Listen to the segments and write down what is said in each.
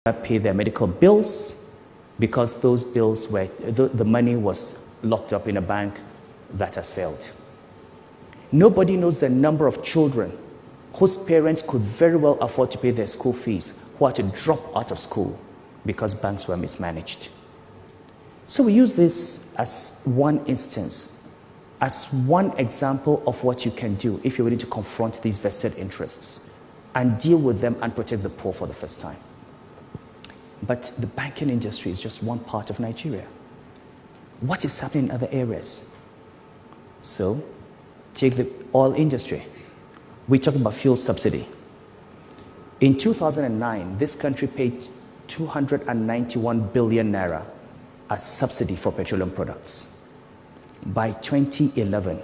pay their medical bills because those bills were, the money was locked up in a bank that has failed. Nobody knows the number of children whose parents could very well afford to pay their school fees who had to drop out of school because banks were mismanaged. So we use this as one instance, as one example of what you can do if you're willing to confront these vested interests and deal with them and protect the poor for the first time. But the banking industry is just one part of Nigeria. What is happening in other areas? So, take the oil industry. We're talking about fuel subsidy. In 2009, this country paid 291 billion naira as subsidy for petroleum products. By 2011,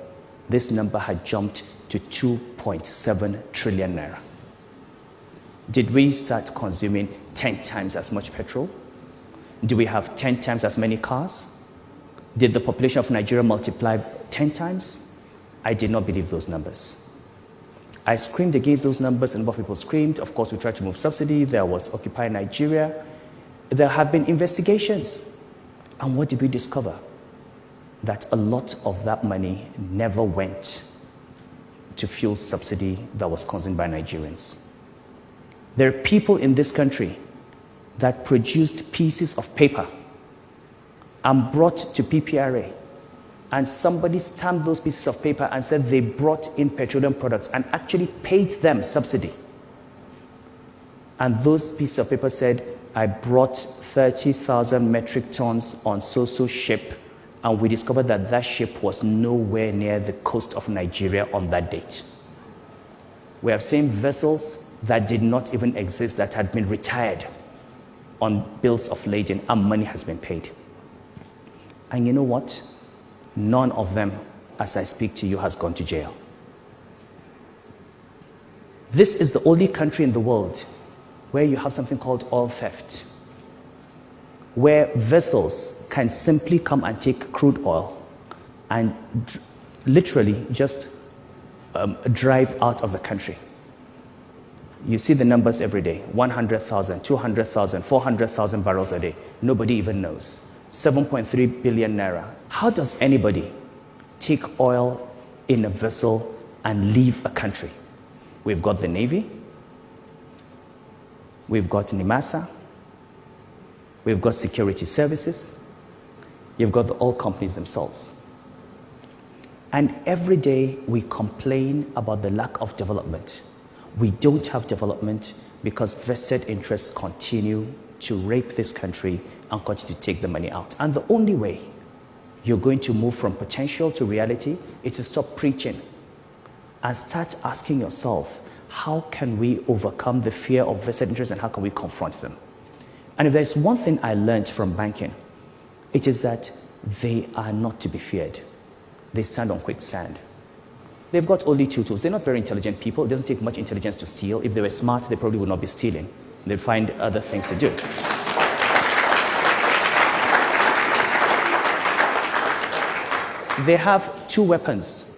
this number had jumped to 2.7 trillion naira. Did we start consuming 10 times as much petrol? Do we have 10 times as many cars? Did the population of Nigeria multiply 10 times? I did not believe those numbers. I screamed against those numbers, and what people screamed. Of course, we tried to remove subsidy. There was Occupy Nigeria. There have been investigations. And what did we discover? That a lot of that money never went to fuel subsidy that was consumed by Nigerians. There are people in this country that produced pieces of paper and brought to PPRA, and somebody stamped those pieces of paper and said they brought in petroleum products and actually paid them subsidy. And those pieces of paper said, I brought 30,000 metric tons on so-so ship, and we discovered that that ship was nowhere near the coast of Nigeria on that date. We have seen vessels that did not even exist, that had been retired on bills of lading, and money has been paid. And you know what? None of them, as I speak to you, has gone to jail. This is the only country in the world where you have something called oil theft, where vessels can simply come and take crude oil and literally just drive out of the country. You see the numbers every day, 100,000, 200,000, 400,000 barrels a day. Nobody even knows. 7.3 billion naira. How does anybody take oil in a vessel and leave a country? We've got the Navy, we've got NIMASA, we've got security services, you've got the oil companies themselves. And every day we complain about the lack of development. We don't have development because vested interests continue to rape this country and continue to take the money out. And the only way you're going to move from potential to reality is to stop preaching and start asking yourself, how can we overcome the fear of vested interests and how can we confront them? And if there's one thing I learned from banking, it is that they are not to be feared. They stand on quicksand. They've got only two tools. They're not very intelligent people. It doesn't take much intelligence to steal. If they were smart, they probably would not be stealing. They'd find other things to do. They have two weapons,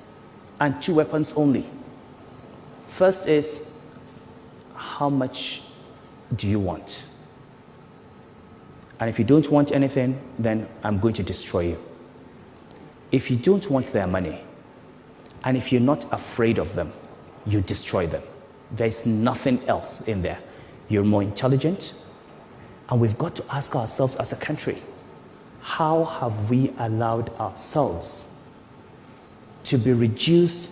and two weapons only. First is, how much do you want? And if you don't want anything, then I'm going to destroy you. If you don't want their money, and if you're not afraid of them, you destroy them. There's nothing else in there. You're more intelligent, and we've got to ask ourselves as a country, how have we allowed ourselves to be reduced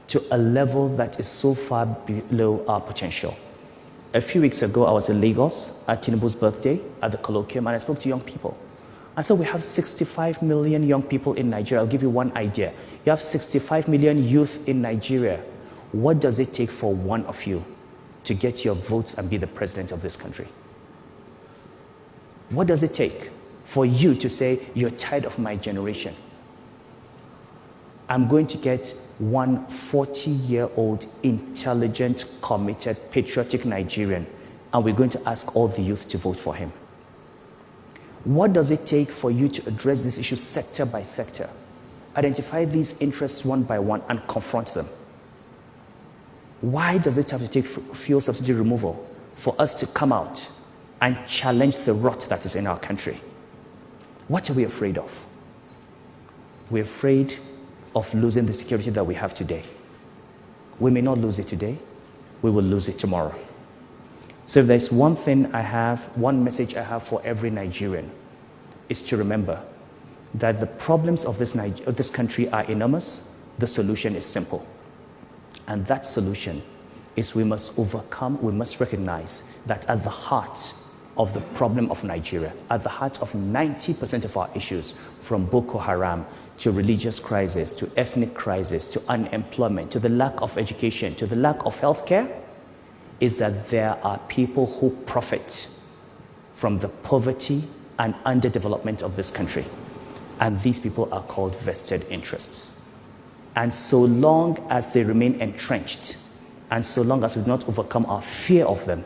to a level that is so far below our potential? A few weeks ago, I was in Lagos at Tinubu's birthday at the colloquium, and I spoke to young people. And so we have 65 million young people in Nigeria. I'll give you one idea. You have 65 million youth in Nigeria. What does it take for one of you to get your votes and be the president of this country? What does it take for you to say, you're tired of my generation? I'm going to get one 40-year-old, intelligent, committed, patriotic Nigerian, and we're going to ask all the youth to vote for him. What does it take for you to address this issue sector by sector? Identify these interests one by one and confront them. Why does it have to take fuel subsidy removal for us to come out and challenge the rot that is in our country. What are we afraid of? We're afraid of losing the security that we have today. We may not lose it today, we will lose it tomorrow. So if there's one thing I have, one message I have for every Nigerian, is to remember that the problems of this country are enormous. The solution is simple. And that solution is we must recognize that at the heart of the problem of Nigeria, at the heart of 90% of our issues, from Boko Haram to religious crisis, to ethnic crisis, to unemployment, to the lack of education, to the lack of healthcare, is that there are people who profit from the poverty and underdevelopment of this country. And these people are called vested interests. And so long as they remain entrenched, and so long as we do not overcome our fear of them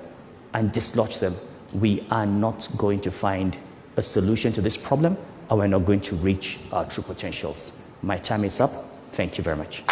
and dislodge them, we are not going to find a solution to this problem, and we're not going to reach our true potentials. My time is up. Thank you very much.